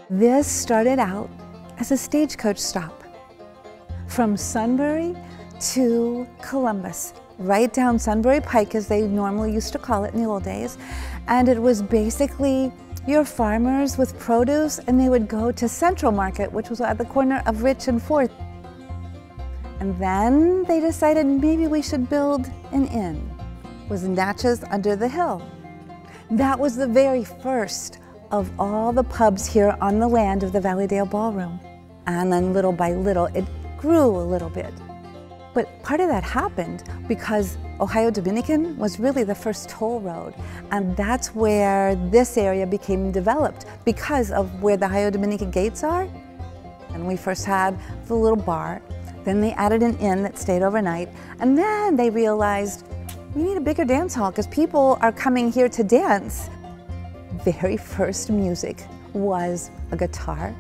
This started out as a stagecoach stop from Sunbury to Columbus, right down Sunbury Pike, as they normally used to call it in the old days. And it was basically your farmers with produce, and they would go to Central Market, which was at the corner of Rich and Fourth. And then they decided maybe we should build an inn. It was Natchez Under the Hill. That was the very first of all the pubs here on the land of the Valleydale Ballroom. And then little by little, it grew a little bit. But part of that happened because Ohio Dominican was really the first toll road. And that's where this area became developed because of where the Ohio Dominican gates are. And we first had the little bar. Then they added an inn that stayed overnight. And then they realized we need a bigger dance hall because people are coming here to dance. Very first music was a guitar,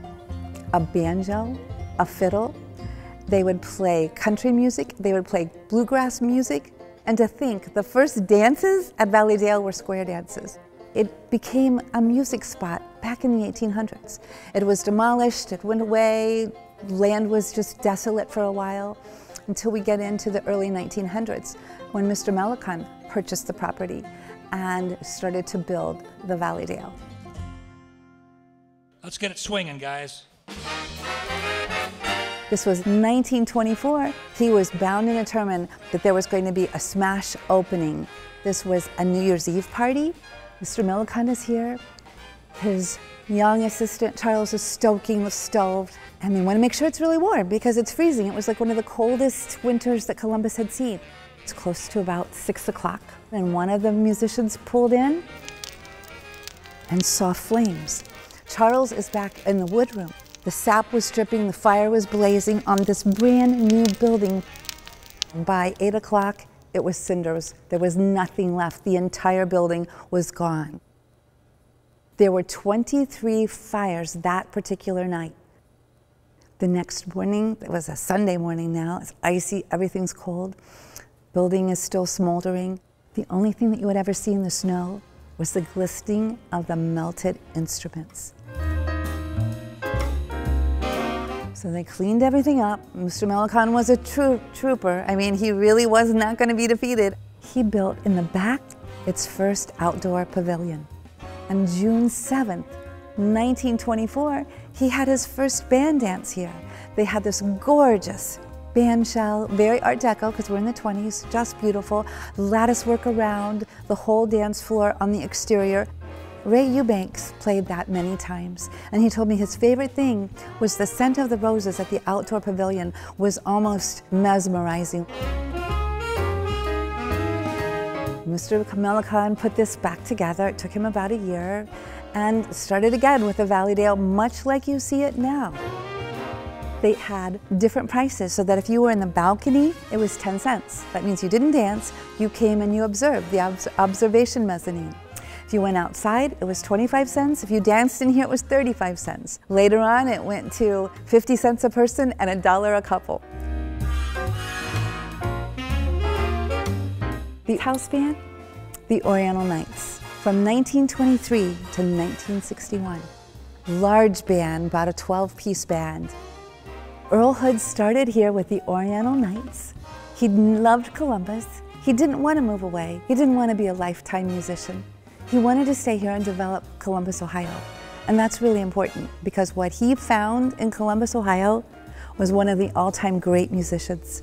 a banjo, a fiddle. They would play country music, they would play bluegrass music, and to think the first dances at Valleydale were square dances. It became a music spot back in the 1800s. It was demolished, it went away, land was just desolate for a while, until we get into the early 1900s when Mr. Mellicon purchased the property and started to build the Valleydale. Let's get it swinging, guys. This was 1924. He was bound and determined that there was going to be a smash opening. This was a New Year's Eve party. Mr. Mellicon is here. His young assistant, Charles, is stoking the stove. And they want to make sure it's really warm because it's freezing. It was like one of the coldest winters that Columbus had seen. It's close to about 6 o'clock. And one of the musicians pulled in and saw flames. Charles is back in the wood room. The sap was dripping, the fire was blazing on this brand new building. By 8 o'clock, it was cinders. There was nothing left. The entire building was gone. There were 23 fires that particular night. The next morning, it was a Sunday morning now, it's icy, everything's cold. Building is still smoldering. The only thing that you would ever see in the snow was the glistening of the melted instruments. So they cleaned everything up. Mr. Mellicon was a trooper. I mean, he really was not going to be defeated. He built in the back its first outdoor pavilion. On June 7th, 1924, he had his first band dance here. They had this gorgeous band shell, very Art Deco, because we're in the 20s, just beautiful. Lattice work around the whole dance floor on the exterior. Ray Eubanks played that many times, and he told me his favorite thing was the scent of the roses at the outdoor pavilion was almost mesmerizing. Mr. Mellicon put this back together. It took him about a year and started again with the Valleydale, much like you see it now. They had different prices so that if you were in the balcony, it was 10 cents. That means you didn't dance, you came and you observed, the observation mezzanine. If you went outside, it was 25 cents. If you danced in here, it was 35 cents. Later on, it went to 50 cents a person and $1 a couple. The house band, the Oriental Knights, from 1923 to 1961. Large band, about a 12-piece band. Earl Hood started here with the Oriental Knights. He loved Columbus. He didn't want to move away. He didn't want to be a lifetime musician. He wanted to stay here and develop Columbus, Ohio. And that's really important because what he found in Columbus, Ohio was one of the all-time great musicians.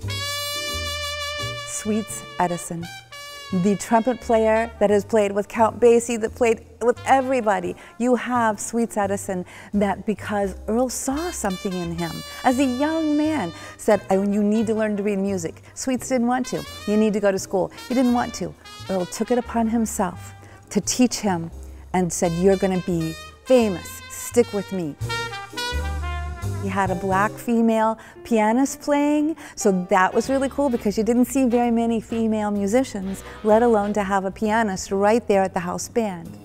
Sweets Edison, the trumpet player that has played with Count Basie, that played with everybody. You have Sweets Edison that because Earl saw something in him as a young man, said, you need to learn to read music. Sweets didn't want to. You need to go to school. He didn't want to. Earl took it upon himself to teach him and said, you're going to be famous. Stick with me. He had a black female pianist playing, so that was really cool because you didn't see very many female musicians, let alone to have a pianist right there at the house band.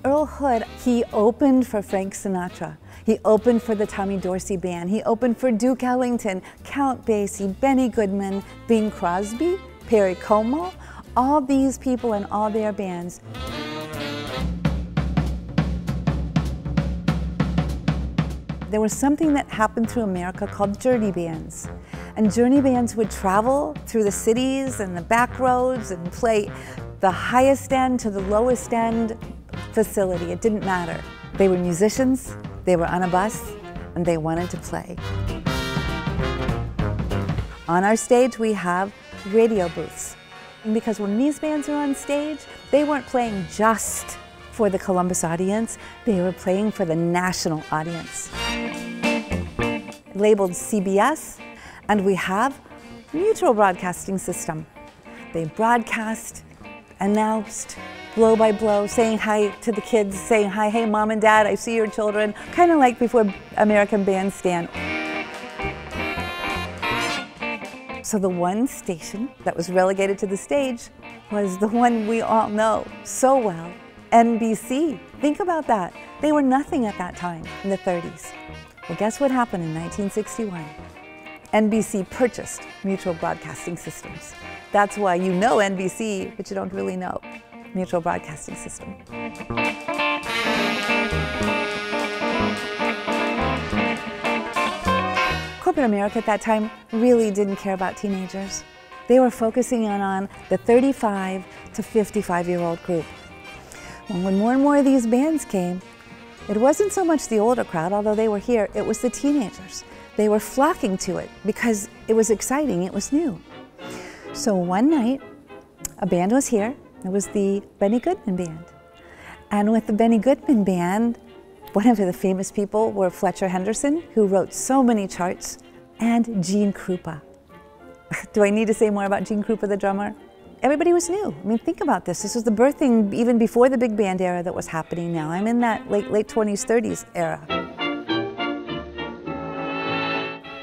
Earl Hood, he opened for Frank Sinatra. He opened for the Tommy Dorsey Band. He opened for Duke Ellington, Count Basie, Benny Goodman, Bing Crosby. Perry Como, all these people and all their bands. There was something that happened through America called journey bands. And journey bands would travel through the cities and the back roads and play the highest end to the lowest end facility. It didn't matter. They were musicians, they were on a bus, and they wanted to play. On our stage, we have radio booths. And because when these bands are on stage, they weren't playing just for the Columbus audience, they were playing for the national audience. Labeled CBS, and we have Mutual Broadcasting System. They broadcast, announced, blow by blow, saying hi to the kids, saying hi, hey mom and dad, I see your children, kind of like before American Bandstand. So the one station that was relegated to the stage was the one we all know so well, NBC. Think about that. They were nothing at that time in the 30s. Well, guess what happened in 1961? NBC purchased Mutual Broadcasting Systems. That's why you know NBC, but you don't really know Mutual Broadcasting System. Corporate America at that time really didn't care about teenagers. They were focusing on the 35 to 55-year-old group. When more and more of these bands came, it wasn't so much the older crowd, although they were here, it was the teenagers. They were flocking to it because it was exciting, it was new. So one night, a band was here. It was the Benny Goodman Band. And with the Benny Goodman Band, one of the famous people were Fletcher Henderson, who wrote so many charts, and Gene Krupa. Do I need to say more about Gene Krupa, the drummer? Everybody was new. I mean, think about this. This was the birthing even before the big band era that was happening now. I'm in that late 20s, 30s era.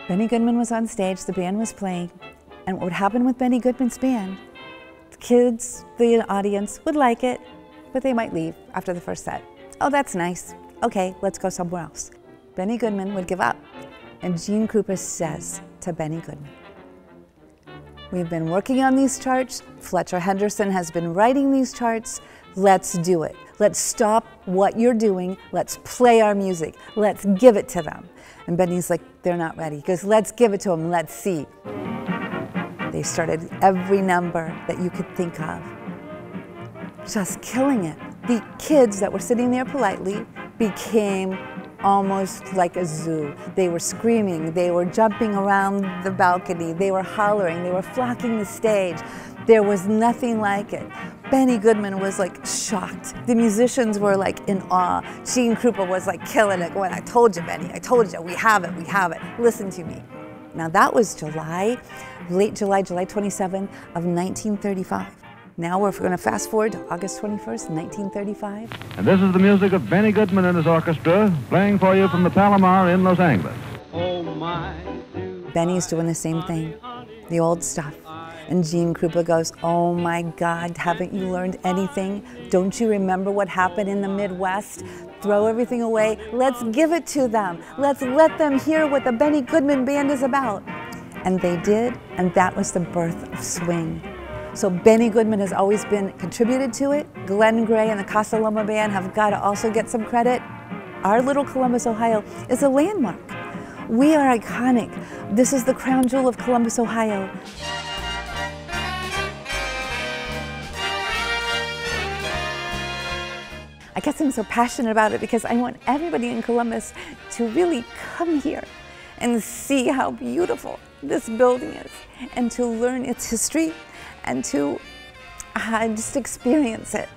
Benny Goodman was on stage, the band was playing, and what would happen with Benny Goodman's band, the kids, the audience would like it, but they might leave after the first set. Oh, that's nice. Okay, let's go somewhere else. Benny Goodman would give up, and Gene Krupa says to Benny Goodman, we've been working on these charts, Fletcher Henderson has been writing these charts, let's do it. Let's stop what you're doing, let's play our music, let's give it to them. And Benny's like, they're not ready. He goes, let's give it to them, let's see. They started every number that you could think of, just killing it. The kids that were sitting there politely became almost like a zoo. They were screaming, they were jumping around the balcony, they were hollering, they were flocking the stage. There was nothing like it. Benny Goodman was like shocked. The musicians were like in awe. Gene Krupa was like killing it, going, I told you, Benny, I told you, we have it, listen to me. Now that was July, late July, July 27 of 1935. Now we're going to fast forward to August 21st, 1935. And this is the music of Benny Goodman and his orchestra, playing for you from the Palomar in Los Angeles. Oh my. Benny's doing the same thing, the old stuff. And Gene Krupa goes, oh my God, haven't you learned anything? Don't you remember what happened in the Midwest? Throw everything away, let's give it to them. Let's let them hear what the Benny Goodman Band is about. And they did, and that was the birth of swing. So Benny Goodman has always been contributed to it. Glenn Gray and the Casa Loma Band have got to also get some credit. Our little Columbus, Ohio is a landmark. We are iconic. This is the crown jewel of Columbus, Ohio. I guess I'm so passionate about it because I want everybody in Columbus to really come here and see how beautiful this building is and to learn its history and to just experience it.